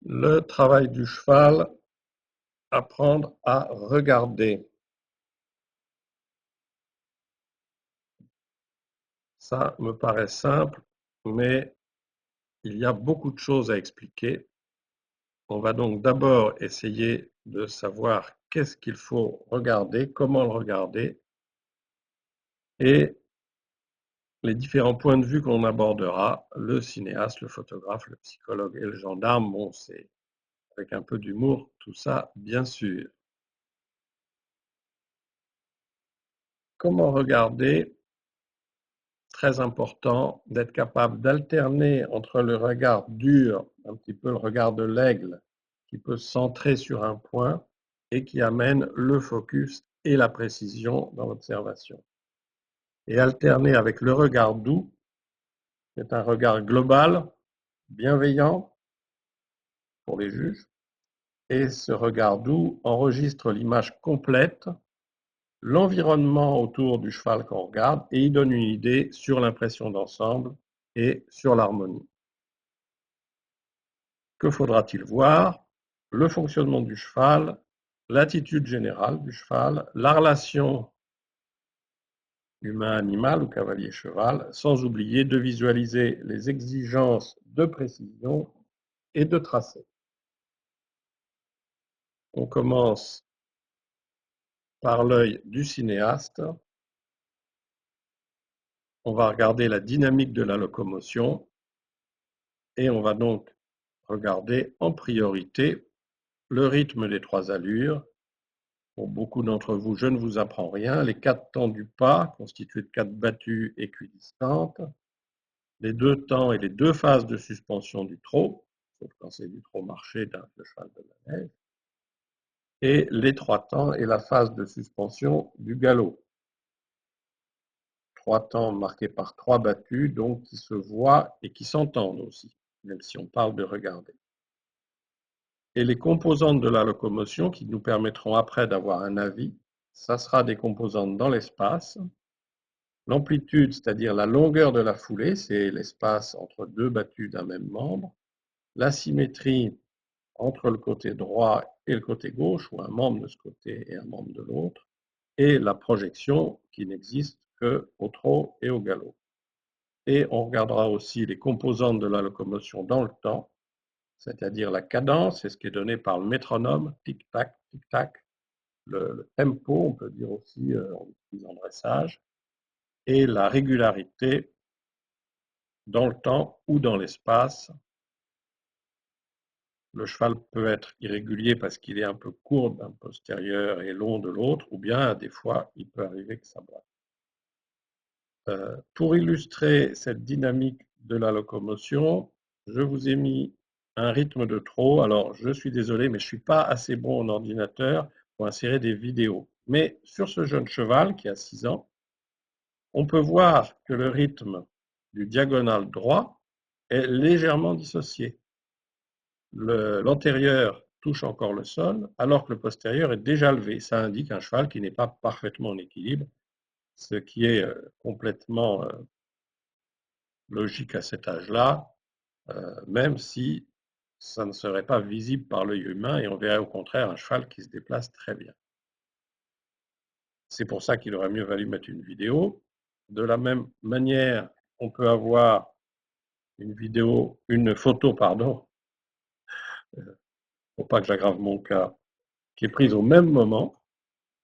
Le travail du cheval, apprendre à regarder. Ça me paraît simple, mais il y a beaucoup de choses à expliquer. On va donc d'abord essayer de savoir qu'est-ce qu'il faut regarder, comment le regarder, et les différents points de vue qu'on abordera, le cinéaste, le photographe, le psychologue et le gendarme. Bon, c'est avec un peu d'humour, tout ça, bien sûr. Comment regarder? Très important d'être capable d'alterner entre le regard dur, un petit peu le regard de l'aigle, qui peut se centrer sur un point et qui amène le focus et la précision dans l'observation. Et alterner avec le regard doux, qui est un regard global, bienveillant pour les juges, et ce regard doux enregistre l'image complète, l'environnement autour du cheval qu'on regarde, et il donne une idée sur l'impression d'ensemble et sur l'harmonie. Que faudra-t-il voir? Le fonctionnement du cheval, l'attitude générale du cheval, la relation humain-animal ou cavalier-cheval, sans oublier de visualiser les exigences de précision et de tracé. On commence par l'œil du cinéaste. On va regarder la dynamique de la locomotion et on va donc regarder en priorité le rythme des 3 allures. Pour beaucoup d'entre vous, je ne vous apprends rien. Les 4 temps du pas, constitués de 4 battues équidistantes, les 2 temps et les 2 phases de suspension du trot, sauf quand c'est du trot marché d'un cheval de manège, et les 3 temps et la phase de suspension du galop. 3 temps marqués par 3 battues, donc qui se voient et qui s'entendent aussi, même si on parle de regarder. Et les composantes de la locomotion qui nous permettront après d'avoir un avis, ça sera des composantes dans l'espace. L'amplitude, c'est-à-dire la longueur de la foulée, c'est l'espace entre 2 battues d'un même membre. La symétrie entre le côté droit et le côté gauche, ou un membre de ce côté et un membre de l'autre. Et la projection qui n'existe qu'au trot et au galop. Et on regardera aussi les composantes de la locomotion dans le temps, c'est-à-dire la cadence, c'est ce qui est donné par le métronome, tic-tac, tic-tac, le tempo, on peut dire aussi en utilisant le dressage, et la régularité dans le temps ou dans l'espace. Le cheval peut être irrégulier parce qu'il est un peu court d'un postérieur et long de l'autre, ou bien des fois il peut arriver que ça boite. Pour illustrer cette dynamique de la locomotion, je vous ai mis un rythme de trot. Alors, je suis désolé, mais je ne suis pas assez bon en ordinateur pour insérer des vidéos. Mais sur ce jeune cheval qui a 6 ans, on peut voir que le rythme du diagonal droit est légèrement dissocié. L'antérieur touche encore le sol, alors que le postérieur est déjà levé. Ça indique un cheval qui n'est pas parfaitement en équilibre, ce qui est complètement logique à cet âge-là, même si ça ne serait pas visible par l'œil humain et on verrait au contraire un cheval qui se déplace très bien. C'est pour ça qu'il aurait mieux valu mettre une vidéo. De la même manière, on peut avoir une photo, pardon, pour pas que j'aggrave mon cas, qui est prise au même moment,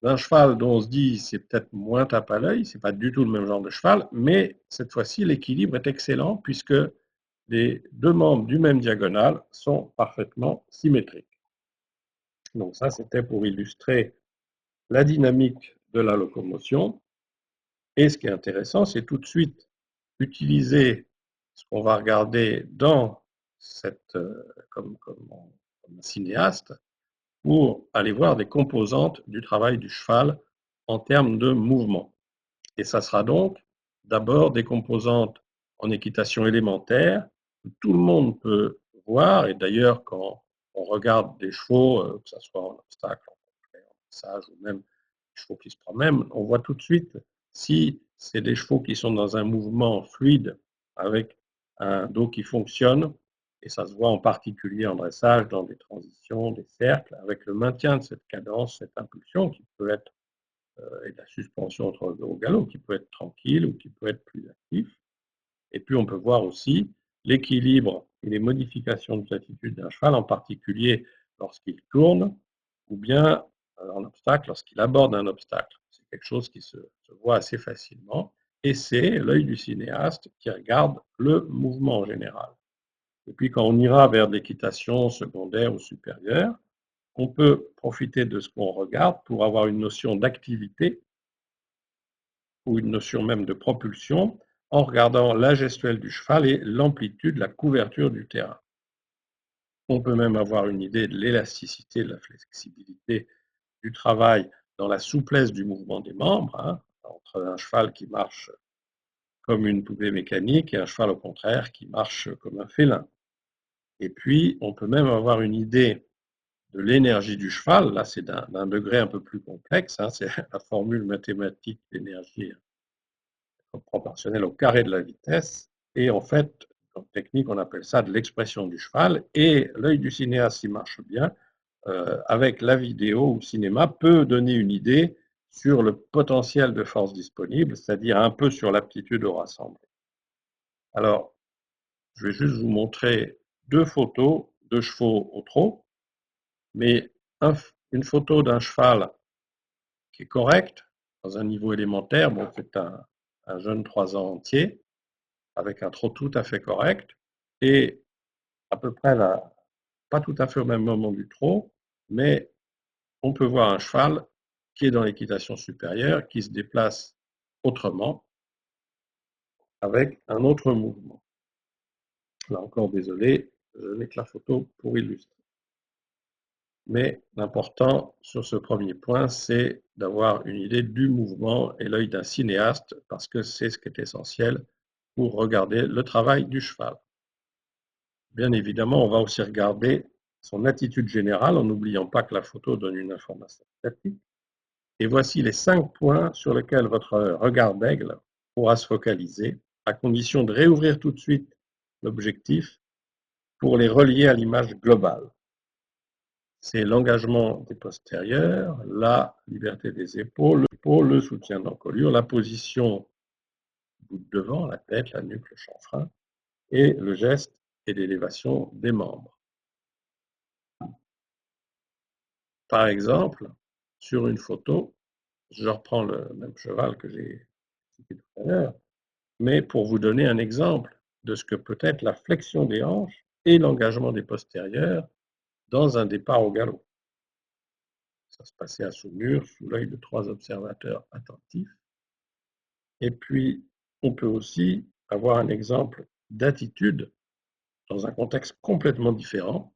d'un cheval dont on se dit c'est peut-être moins tape à l'œil, c'est pas du tout le même genre de cheval, mais cette fois-ci l'équilibre est excellent puisque les 2 membres du même diagonale sont parfaitement symétriques. Donc ça, c'était pour illustrer la dynamique de la locomotion. Et ce qui est intéressant, c'est tout de suite utiliser ce qu'on va regarder dans cette, comme un cinéaste, pour aller voir des composantes du travail du cheval en termes de mouvement. Et ça sera donc d'abord des composantes en équitation élémentaire que tout le monde peut voir. Et d'ailleurs, quand on regarde des chevaux, que ce soit en obstacle, en passage ou même des chevaux qui se promènent, on voit tout de suite si c'est des chevaux qui sont dans un mouvement fluide avec un dos qui fonctionne Et ça se voit en particulier en dressage, dans des transitions, des cercles, avec le maintien de cette cadence, cette impulsion qui peut être, et de la suspension au galop, qui peut être tranquille ou qui peut être plus actif. Et puis on peut voir aussi l'équilibre et les modifications de l'attitude d'un cheval, en particulier lorsqu'il tourne, ou bien en obstacle, lorsqu'il aborde un obstacle. C'est quelque chose qui se voit assez facilement, et c'est l'œil du cinéaste qui regarde le mouvement en général. Et puis quand on ira vers de l'équitation secondaire ou supérieure, on peut profiter de ce qu'on regarde pour avoir une notion d'activité ou une notion même de propulsion en regardant la gestuelle du cheval et l'amplitude, la couverture du terrain. On peut même avoir une idée de l'élasticité, de la flexibilité du travail dans la souplesse du mouvement des membres, hein, entre un cheval qui marche comme une poupée mécanique et un cheval au contraire qui marche comme un félin. Et puis, on peut même avoir une idée de l'énergie du cheval. Là, c'est d'un degré un peu plus complexe, hein, c'est la formule mathématique d'énergie proportionnelle au carré de la vitesse. Et en fait, en technique, on appelle ça de l'expression du cheval. Et l'œil du cinéaste, s'il marche bien, avec la vidéo ou le cinéma, peut donner une idée sur le potentiel de force disponible, c'est-à-dire un peu sur l'aptitude au rassemblement. Alors, je vais juste vous montrer deux photos de chevaux au trot, mais une photo d'un cheval qui est correct, dans un niveau élémentaire, bon, c'est un jeune 3 ans entier, avec un trot tout à fait correct, et à peu près là, pas tout à fait au même moment du trot, mais on peut voir un cheval qui est dans l'équitation supérieure, qui se déplace autrement, avec un autre mouvement. Là encore, désolé, je n'ai que la photo pour illustrer. Mais l'important sur ce premier point, c'est d'avoir une idée du mouvement et l'œil d'un cinéaste, parce que c'est ce qui est essentiel pour regarder le travail du cheval. Bien évidemment, on va aussi regarder son attitude générale, en n'oubliant pas que la photo donne une information statique. Et voici les 5 points sur lesquels votre regard d'aigle pourra se focaliser, à condition de réouvrir tout de suite l'objectif pour les relier à l'image globale. C'est l'engagement des postérieurs, la liberté des épaules, le soutien de l'encolure, la position du bout de devant, la tête, la nuque, le chanfrein, et le geste et l'élévation des membres. Par exemple, sur une photo, je reprends le même cheval que j'ai cité tout à l'heure, mais pour vous donner un exemple de ce que peut être la flexion des hanches et l'engagement des postérieurs dans un départ au galop. Ça se passait à Saumur, sous l'œil de 3 observateurs attentifs. Et puis, on peut aussi avoir un exemple d'attitude dans un contexte complètement différent,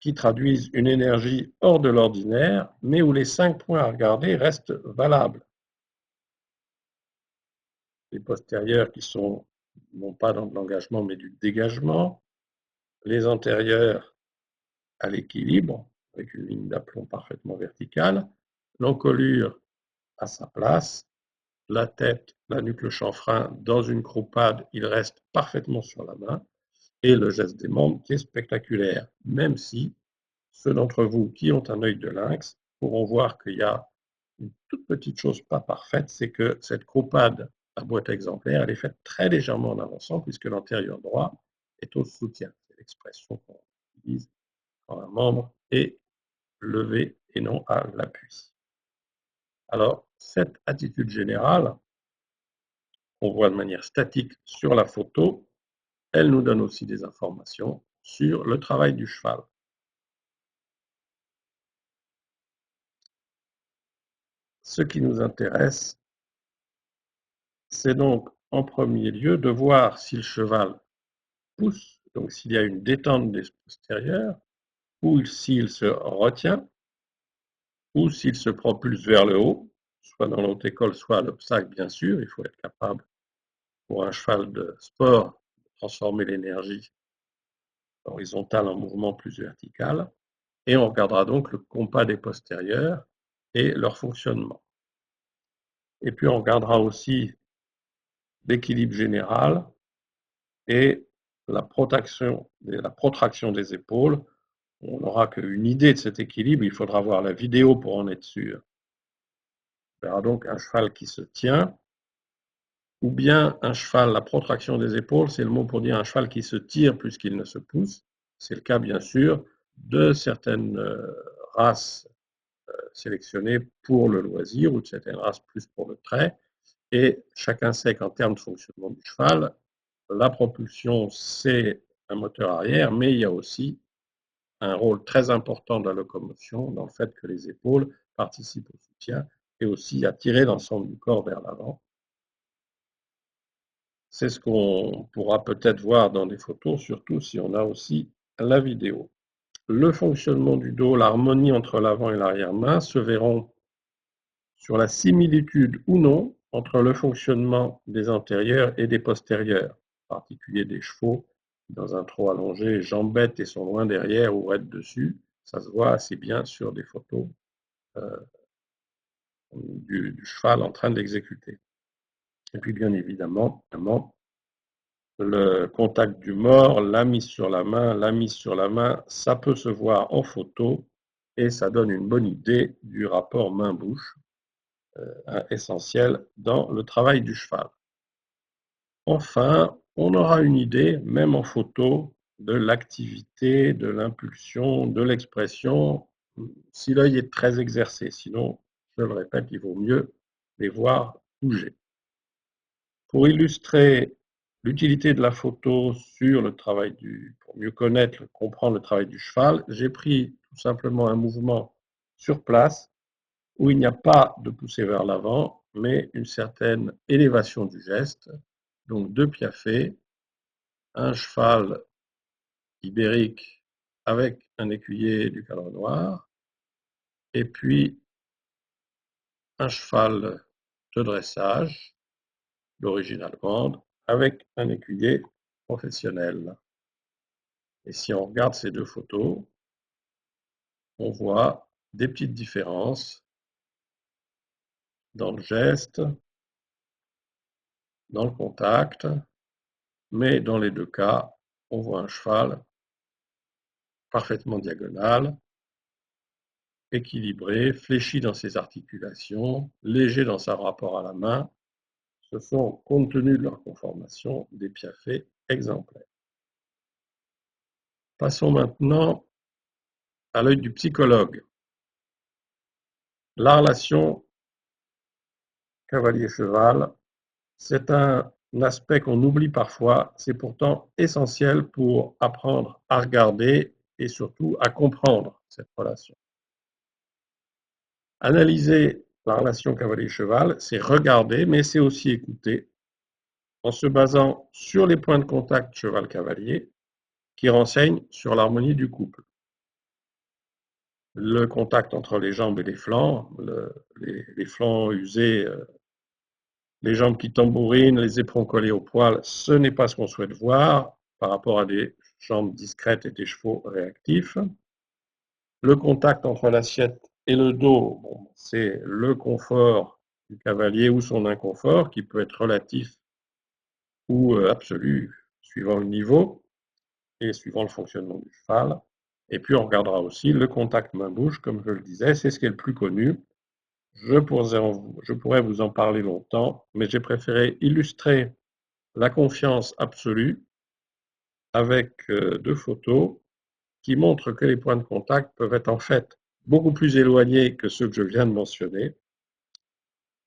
qui traduisent une énergie hors de l'ordinaire, mais où les 5 points à regarder restent valables. Les postérieurs qui sont non pas dans de l'engagement, mais du dégagement, les antérieurs à l'équilibre, avec une ligne d'aplomb parfaitement verticale, l'encolure à sa place, la tête, la nuque, le chanfrein, dans une croupade, il reste parfaitement sur la main, et le geste des membres qui est spectaculaire, même si ceux d'entre vous qui ont un œil de lynx pourront voir qu'il y a une toute petite chose pas parfaite, c'est que cette croupade à boîte exemplaire, elle est faite très légèrement en avançant, puisque l'antérieur droit est au soutien. C'est l'expression qu'on utilise quand un membre est levé et non à l'appui. Alors, cette attitude générale, qu'on voit de manière statique sur la photo, elle nous donne aussi des informations sur le travail du cheval. Ce qui nous intéresse, c'est donc en premier lieu de voir si le cheval pousse, donc s'il y a une détente des postérieurs, ou s'il se retient, ou s'il se propulse vers le haut, soit dans l'haute école, soit à l'obstacle, bien sûr. Il faut être capable, pour un cheval de sport, de transformer l'énergie horizontale en mouvement plus vertical. Et on regardera donc le compas des postérieurs et leur fonctionnement. Et puis on regardera aussi l'équilibre général et la protraction des épaules. On n'aura qu'une idée de cet équilibre, il faudra voir la vidéo pour en être sûr. On verra donc un cheval qui se tient, ou bien un cheval, la protraction des épaules, c'est le mot pour dire un cheval qui se tire plus qu'il ne se pousse. C'est le cas, bien sûr, de certaines races sélectionnées pour le loisir ou de certaines races plus pour le trait. Et chacun sait qu'en termes de fonctionnement du cheval, la propulsion, c'est un moteur arrière, mais il y a aussi un rôle très important de la locomotion dans le fait que les épaules participent au soutien et aussi à tirer l'ensemble du corps vers l'avant. C'est ce qu'on pourra peut-être voir dans des photos, surtout si on a aussi la vidéo. Le fonctionnement du dos, l'harmonie entre l'avant et l'arrière-main se verront sur la similitude ou non entre le fonctionnement des antérieurs et des postérieurs, en particulier des chevaux qui, dans un trot allongé, jambettent et sont loin derrière ou raident dessus. Ça se voit assez bien sur des photos du cheval en train d'exécuter. Et puis bien évidemment, le contact du mors, la mise sur la main, ça peut se voir en photo et ça donne une bonne idée du rapport main-bouche essentiel dans le travail du cheval. Enfin, on aura une idée, même en photo, de l'activité, de l'impulsion, de l'expression, si l'œil est très exercé. Sinon, je le répète, il vaut mieux les voir bouger. Pour illustrer l'utilité de la photo sur le travail pour mieux connaître, comprendre le travail du cheval, j'ai pris tout simplement un mouvement sur place où il n'y a pas de poussée vers l'avant, mais une certaine élévation du geste. Donc deux piafés, un cheval ibérique avec un écuyer du cadre noir, et puis un cheval de dressage d'origine allemande avec un écuyer professionnel. Et si on regarde ces deux photos, on voit des petites différences dans le geste, dans le contact, mais dans les deux cas, on voit un cheval parfaitement diagonal, équilibré, fléchi dans ses articulations, léger dans son rapport à la main. Ce sont, compte tenu de leur conformation, des piafés exemplaires. Passons maintenant à l'œil du psychologue. La relation cavalier-cheval, c'est un aspect qu'on oublie parfois, c'est pourtant essentiel pour apprendre à regarder et surtout à comprendre cette relation. Analyser la relation cavalier-cheval, c'est regarder, mais c'est aussi écouter, en se basant sur les points de contact cheval-cavalier qui renseignent sur l'harmonie du couple. Le contact entre les jambes et les flancs, les flancs usés, les jambes qui tambourinent, les éperons collés au poil, ce n'est pas ce qu'on souhaite voir par rapport à des jambes discrètes et des chevaux réactifs. Le contact entre l'assiette et le dos, bon, c'est le confort du cavalier ou son inconfort qui peut être relatif ou absolu suivant le niveau et suivant le fonctionnement du cheval. Et puis on regardera aussi le contact main-bouche, comme je le disais, c'est ce qui est le plus connu. Je pourrais vous en parler longtemps, mais j'ai préféré illustrer la confiance absolue avec deux photos qui montrent que les points de contact peuvent être en fait beaucoup plus éloignés que ceux que je viens de mentionner,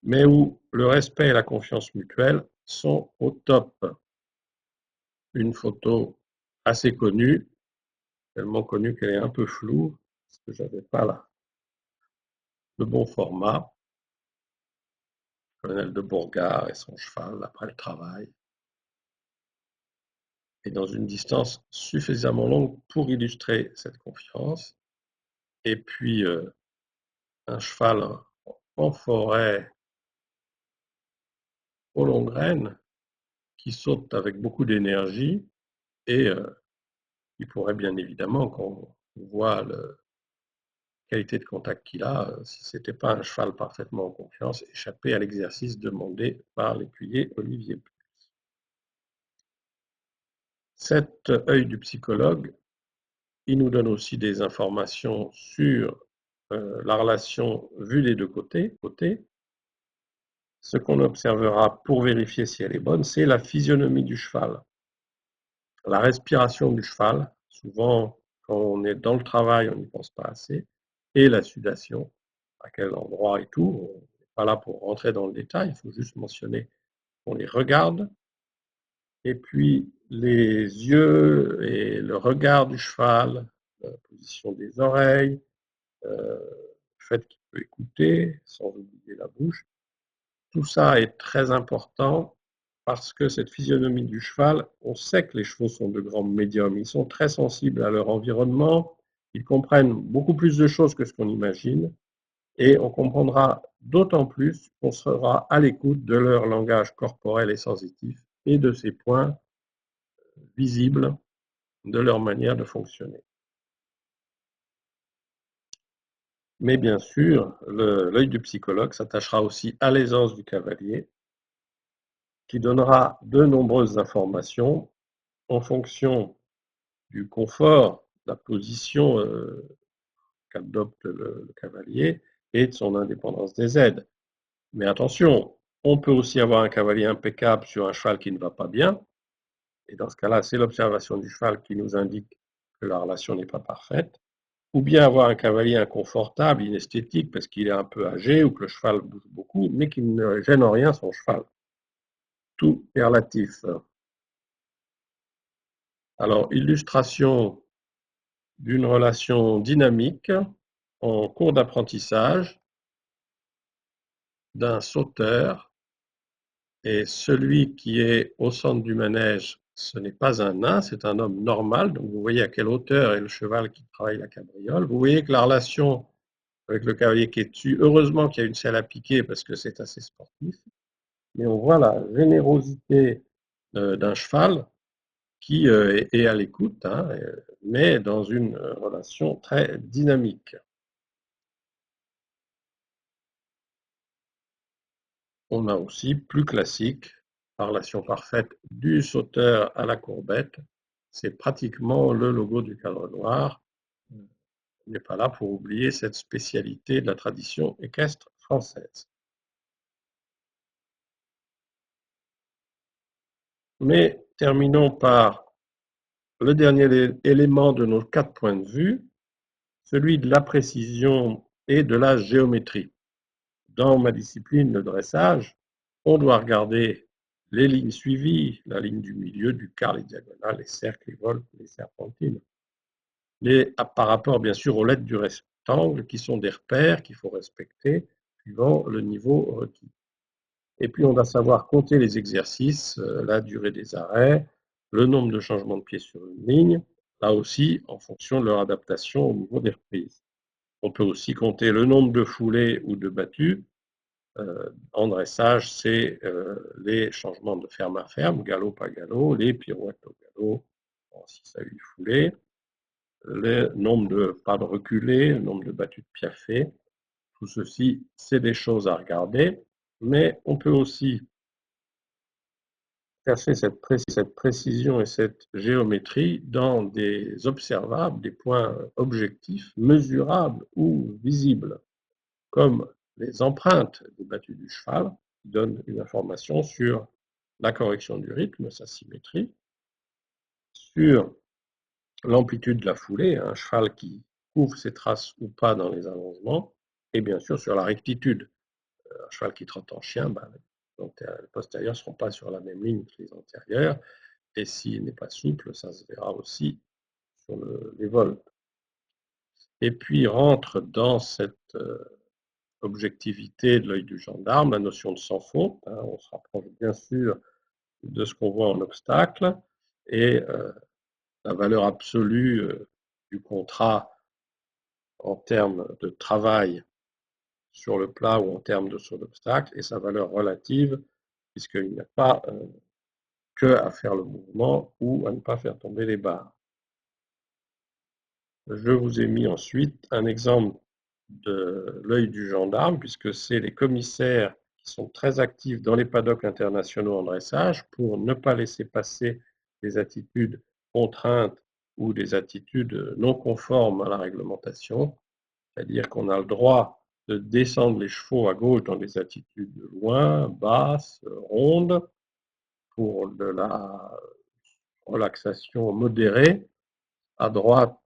mais où le respect et la confiance mutuelle sont au top. Une photo assez connue, tellement connue qu'elle est un peu floue, parce que je n'avais pas là le bon format. Le colonel de Bourgard et son cheval après le travail, et dans une distance suffisamment longue pour illustrer cette confiance. Et puis un cheval en forêt aux longues graines qui saute avec beaucoup d'énergie et qui pourrait bien évidemment, quand on voit la qualité de contact qu'il a, si ce n'était pas un cheval parfaitement en confiance, échapper à l'exercice demandé par l'écuyer Olivier. Cet œil du psychologue, il nous donne aussi des informations sur la relation vue des deux côtés. Ce qu'on observera pour vérifier si elle est bonne, c'est la physionomie du cheval. La respiration du cheval, souvent quand on est dans le travail, on n'y pense pas assez, et la sudation, à quel endroit et tout. On n'est pas là pour rentrer dans le détail, il faut juste mentionner qu'on les regarde. Et puis les yeux et le regard du cheval, la position des oreilles, le fait qu'il peut écouter sans oublier la bouche. Tout ça est très important parce que cette physionomie du cheval, on sait que les chevaux sont de grands médiums. Ils sont très sensibles à leur environnement, ils comprennent beaucoup plus de choses que ce qu'on imagine et on comprendra d'autant plus qu'on sera à l'écoute de leur langage corporel et sensitif et de ces points visibles de leur manière de fonctionner. Mais bien sûr, l'œil du psychologue s'attachera aussi à l'aisance du cavalier, qui donnera de nombreuses informations en fonction du confort, de la position qu'adopte le cavalier et de son indépendance des aides. Mais attention, on peut aussi avoir un cavalier impeccable sur un cheval qui ne va pas bien, et dans ce cas-là, c'est l'observation du cheval qui nous indique que la relation n'est pas parfaite, ou bien avoir un cavalier inconfortable, inesthétique, parce qu'il est un peu âgé ou que le cheval bouge beaucoup, mais qui ne gêne en rien son cheval. Tout est relatif. Alors, illustration d'une relation dynamique en cours d'apprentissage d'un sauteur, et celui qui est au centre du manège, ce n'est pas un nain, c'est un homme normal. Donc vous voyez à quelle hauteur est le cheval qui travaille la cabriole. Vous voyez que la relation avec le cavalier qui est dessus, heureusement qu'il y a une selle à piquer parce que c'est assez sportif, mais on voit la générosité d'un cheval qui est à l'écoute, hein, mais dans une relation très dynamique. On a aussi, plus classique, la relation parfaite du sauteur à la courbette. C'est pratiquement le logo du cadre noir. On n'est pas là pour oublier cette spécialité de la tradition équestre française. Mais terminons par le dernier élément de nos 4 points de vue, celui de la précision et de la géométrie. Dans ma discipline, le dressage, on doit regarder les lignes suivies, la ligne du milieu, du quart, les diagonales, les cercles, les voltes, les serpentines. Par rapport, bien sûr, aux lettres du rectangle, qui sont des repères qu'il faut respecter suivant le niveau requis. Et puis, on doit savoir compter les exercices, la durée des arrêts, le nombre de changements de pied sur une ligne, là aussi, en fonction de leur adaptation au niveau des reprises. On peut aussi compter le nombre de foulées ou de battues. En dressage, c'est les changements de ferme à ferme, galop pas galop, les pirouettes au galop, en 6 à 8 foulées, le nombre de pas de reculés, le nombre de battues de piaffe. Tout ceci, c'est des choses à regarder, mais on peut aussi chercher cette précision et cette géométrie dans des observables, des points objectifs, mesurables ou visibles, comme les empreintes des battues du cheval, qui donnent une information sur la correction du rythme, sa symétrie, sur l'amplitude de la foulée, un cheval qui couvre ses traces ou pas dans les allongements, et bien sûr sur la rectitude. Un cheval qui trotte en chien, les postérieurs ne seront pas sur la même ligne que les antérieurs, et s'il n'est pas souple, ça se verra aussi sur les vols. Et puis rentre dans cette objectivité de l'œil du gendarme, la notion de sans faute. Hein, on se rapproche bien sûr de ce qu'on voit en obstacle et la valeur absolue du contrat en termes de travail sur le plat ou en termes de saut d'obstacle et sa valeur relative, puisqu'il n'y a pas que à faire le mouvement ou à ne pas faire tomber les barres. Je vous ai mis ensuite un exemple de l'œil du gendarme, puisque c'est les commissaires qui sont très actifs dans les paddocks internationaux en dressage pour ne pas laisser passer des attitudes contraintes ou des attitudes non conformes à la réglementation, c'est-à-dire qu'on a le droit de descendre les chevaux à gauche dans des attitudes loin, basses, rondes, pour de la relaxation modérée, à droite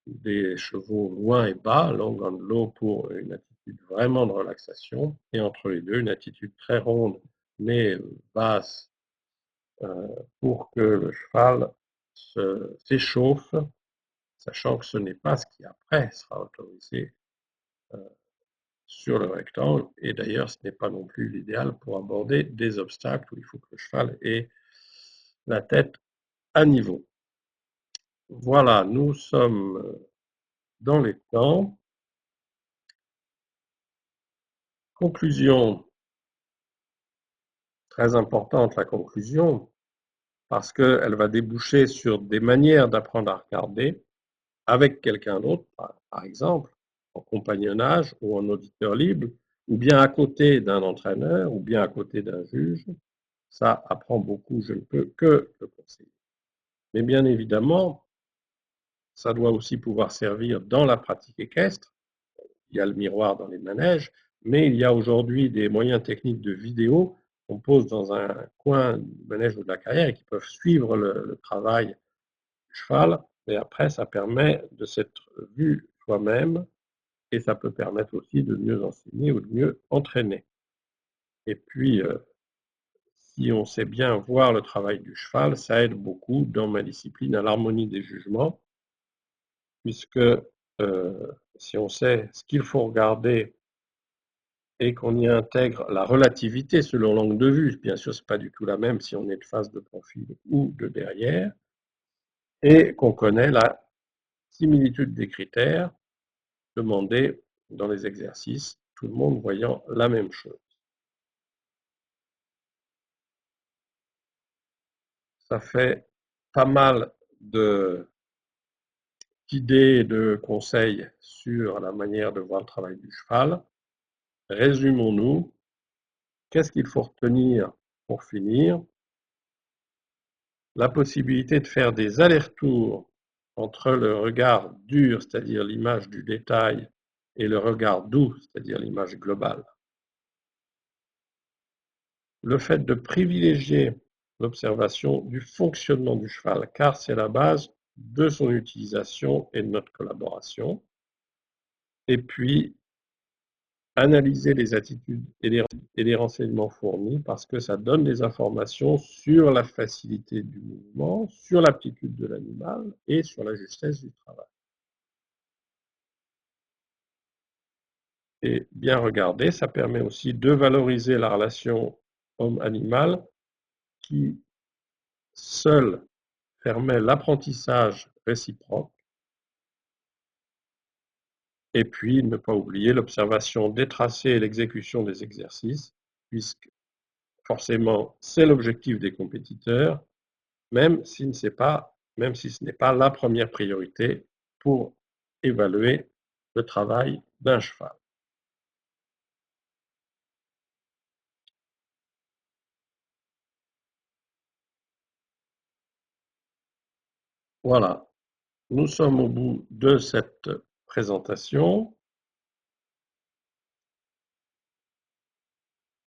des chevaux loin et bas, long and low pour une attitude vraiment de relaxation, et entre les deux, une attitude très ronde mais basse pour que le cheval s'échauffe, sachant que ce n'est pas ce qui après sera autorisé sur le rectangle, et d'ailleurs ce n'est pas non plus l'idéal pour aborder des obstacles où il faut que le cheval ait la tête à niveau. Voilà, nous sommes dans les temps. Conclusion, très importante la conclusion, parce qu'elle va déboucher sur des manières d'apprendre à regarder avec quelqu'un d'autre, par exemple, en compagnonnage ou en auditeur libre, ou bien à côté d'un entraîneur, ou bien à côté d'un juge. Ça apprend beaucoup, je ne peux que le conseiller. Mais bien évidemment, ça doit aussi pouvoir servir dans la pratique équestre. Il y a le miroir dans les manèges, mais il y a aujourd'hui des moyens techniques de vidéo qu'on pose dans un coin du manège ou de la carrière et qui peuvent suivre le travail du cheval. Et après, ça permet de s'être vu soi-même et ça peut permettre aussi de mieux enseigner ou de mieux entraîner. Et puis, si on sait bien voir le travail du cheval, ça aide beaucoup dans ma discipline à l'harmonie des jugements, puisque si on sait ce qu'il faut regarder et qu'on y intègre la relativité selon l'angle de vue, bien sûr, ce n'est pas du tout la même si on est de face, de profil ou de derrière, et qu'on connaît la similitude des critères demandés dans les exercices, tout le monde voyant la même chose. Ça fait pas mal d'idées et de conseils sur la manière de voir le travail du cheval. Résumons-nous. Qu'est-ce qu'il faut retenir pour finir? La possibilité de faire des allers-retours entre le regard dur, c'est-à-dire l'image du détail, et le regard doux, c'est-à-dire l'image globale. Le fait de privilégier l'observation du fonctionnement du cheval, car c'est la base de son utilisation et de notre collaboration. Et puis, analyser les attitudes et les renseignements fournis parce que ça donne des informations sur la facilité du mouvement, sur l'aptitude de l'animal et sur la justesse du travail. Et bien regarder, ça permet aussi de valoriser la relation homme-animal qui seule permet l'apprentissage réciproque. Et puis, ne pas oublier l'observation des tracés et l'exécution des exercices, puisque forcément, c'est l'objectif des compétiteurs, même si ce n'est pas la première priorité pour évaluer le travail d'un cheval. Voilà, nous sommes au bout de cette présentation.